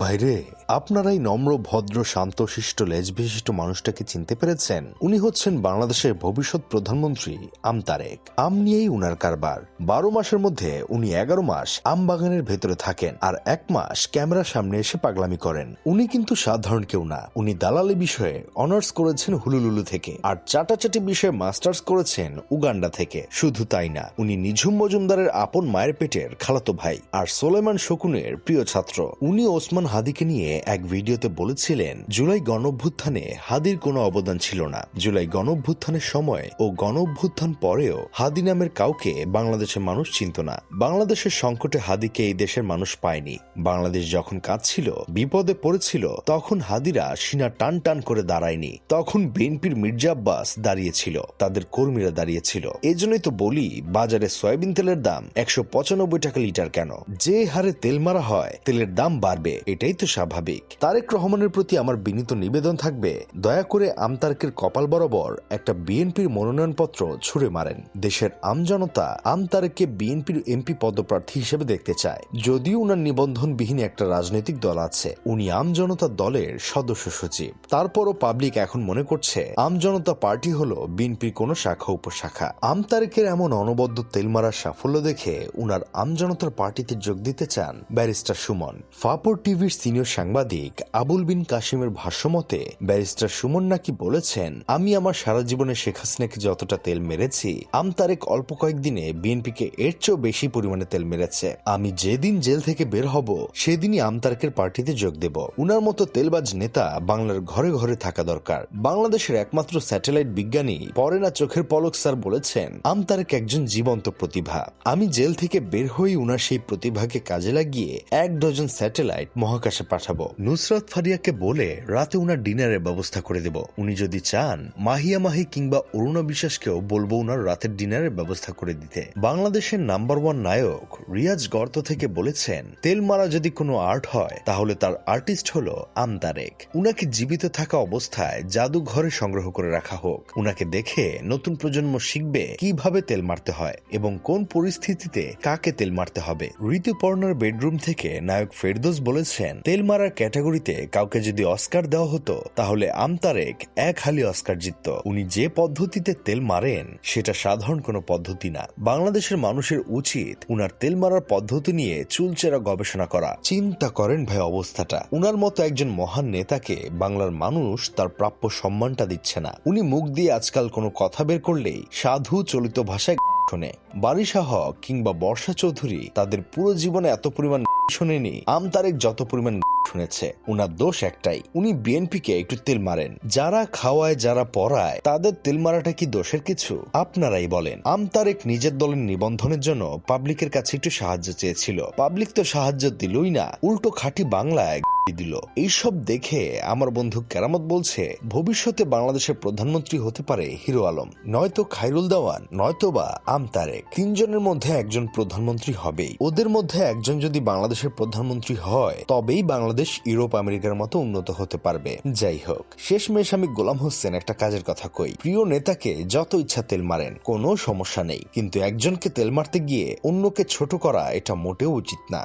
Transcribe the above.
বাইরে আপনারাই নম্র ভদ্র শান্ত শিষ্ট লেজ বিশিষ্ট মানুষটাকে চিনতে পেরেছেন। উনি হচ্ছেন বাংলাদেশের ভবিষ্যৎ প্রধানমন্ত্রী আম তারেক। আম নিয়েই উনার কারবার। 12 মাসের মধ্যে উনি 11 মাস আম বাগানের ভেতরে থাকেন আর 1 মাস ক্যামেরার সামনে এসে পাগলামি করেন। উনি কিন্তু সাধারণ কেউ না। উনি দালালি বিষয়ে অনার্স করেছেন হুলুলুলু থেকে আর চাটাচাটি বিষয়ে মাস্টার্স করেছেন উগান্ডা থেকে। শুধু তাই না, উনি নিঝুম মজুমদারের আপন মায়ের পেটের খালাতো ভাই আর সোলেমান শকুনের প্রিয় ছাত্র। উনি ওসমান হাদিকে নিয়ে এক ভিডিওতে বলেছিলেন, জুলাই গণঅভ্যুত্থানে হাদির কোনো অবদান ছিল না। জুলাই গণঅভ্যুত্থানের সময় ও গণঅভ্যুত্থান পরেও হাদি নামের কাউকে বাংলাদেশের মানুষ চিনত না। বাংলাদেশের সংকটে হাদিকে এই দেশের মানুষ পায়নি। বাংলাদেশ যখন কাঁদছিল, বিপদে পড়েছিল, তখন হাদিরা সিনা টান টান করে দাঁড়ায়নি। তখন বিএনপির মির্জা আব্বাস দাঁড়িয়েছিল, তাদের কর্মীরা দাঁড়িয়েছিল। এজন্যই তো বলি, বাজারে সয়াবিন তেলের দাম 195 টাকা লিটার কেন? যে হারে তেল মারা হয়, তেলের দাম বাড়বে, এটাই তো স্বাভাবিক। তারেক রহমানের প্রতি আমার বিনীত নিবেদন থাকবে, দয়া করে আম তারেকের কপাল বরাবর একটা বিএনপির মনোনয়নপত্র ছুড়ে মারেন। দেশের আমজনতা আম তারেককে বিএনপির এমপি পদপ্রার্থী হিসেবে দেখতে চায়। যদিও উনার নিবন্ধনবিহীন একটা রাজনৈতিক দল আছে, উনি আমজনতা দলের সদস্য সচিব। তারপরও পাবলিক এখন মনে করছে আমজনতা পার্টি হলো বিএনপির কোনো শাখা উপশাখা। আম তারেকের এমন অনবদ্য তেল মারার সাফল্য দেখে উনার আমজনতার পার্টিতে যোগ দিতে চান ব্যারিস্টার সুমন। ফাপর টিভির সিনিয়র সাংবাদিক আবুল বিন কাশিমের ভাষ্যমতে, ব্যারিস্টার সুমন নাকি বলেছেন, আমি আমার সারা জীবনে শেখ হাসিনাকে যতটা তেল মেরেছি, আম তারেক অল্প কয়েকদিনে বিএনপিকে এর চেয়েও বেশি পরিমাণে তেল মেরেছে। আমি যেদিন জেল থেকে বের হব, সেদিনই আম তারেকের পার্টিতে যোগ দেব। উনার মতো তেলবাজ নেতা বাংলার ঘরে ঘরে থাকা দরকার। বাংলাদেশের একমাত্র স্যাটেলাইট বিজ্ঞানী পরে না চোখের পলক স্যার বলেছেন, আম তারেক একজন জীবন্ত প্রতিভা। আমি জেল থেকে বের হয়ে উনার সেই প্রতিভাকে কাজে লাগিয়ে 1 ডজন স্যাটেলাইট মহাকাশে পাঠাবো। নুসরাত ফারিয়াকে বলে রাতে উনার ডিনারের ব্যবস্থা করে দেব। উনি যদি চান, মাহিয়া মাহি কিংবা অরুণা বিশ্বাসকেও বলবো উনার রাতের ডিনারের ব্যবস্থা করে দিতে। বাংলাদেশের নাম্বার 1 নায়ক রিয়াজ গর্ত থেকে বলেছেন, তেল মারা যদি কোনো আর্ট হয়, তাহলে তার আর্টিস্ট হলো আম তারেক। উনাকে জীবিত থাকা অবস্থায় জাদুঘরে সংগ্রহ করে রাখা হোক। উনাকে দেখে নতুন প্রজন্ম শিখবে কিভাবে তেল মারতে হয় এবং কোন পরিস্থিতিতে কাকে তেল মারতে হবে। ঋতুপর্ণার বেডরুম থেকে নায়ক ফেরদৌস বলেছেন, তেল মারার ক্যাটাগরিতে কাউকে যদি অস্কার দেওয়া হতো, তাহলে আম তারেক 1 হালি অস্কার জিতত। উনি যে পদ্ধতিতে তেল মারেন, সেটা সাধারণ কোনো পদ্ধতি না। বাংলাদেশের মানুষের উচিত উনার তেল মারার পদ্ধতি নিয়ে চুলচেরা গবেষণা করা। চিন্তা করেন ভাই অবস্থাটা। উনার মতো একজন মহান নেতাকে বাংলার মানুষ তার প্রাপ্য সম্মানটা দিচ্ছে না। উনি মুখ দিয়ে আজকাল কোনো কথা বের করলেই সাধু চলিত ভাষায় শোনে। বারিশা হক কিংবা বর্ষা চৌধুরী তাদের পুরো জীবনে এত পরিমাণ শোনেনি, আম তারেক যত পরিমাণ শুনেছে। উনার দোষ একটাই, উনি বিএনপিকে একটু তেল মারেন। যারা খাওয়ায়, যারা পড়ায়, তাদের তেল মারাটা কি দোষের কিছু? আপনারাই বলেন। আম তারেক নিজের দলের নিবন্ধনের জন্য পাবলিকের কাছে একটু সাহায্য চেয়েছিল। পাবলিক তো সাহায্য দিলই না, উল্টো খাঁটি বাংলায় দিল। এইসব দেখে আমার বন্ধু কেরামত বলছে, ভবিষ্যতে বাংলাদেশের প্রধানমন্ত্রী হতে পারে হিরো আলম, নয়তো খায়রুল দেওয়ান, নয়তো বা আম তারেক। 3 জনের মধ্যে একজন প্রধানমন্ত্রী হবেই। ওদের মধ্যে একজন যদি বাংলাদেশের প্রধানমন্ত্রী হয়, তবেই বাংলাদেশ ইউরোপ আমেরিকার মতো উন্নত হতে পারবে। যাই হোক, শেষমেশ আমি গোলাম হোসেন একটা কাজের কথা কই, প্রিয় নেতাকে যত ইচ্ছা তেল মারেন, কোনো সমস্যা নেই, কিন্তু একজনকে তেল মারতে গিয়ে অন্যকে ছোট করা এটা মোটেও উচিত না।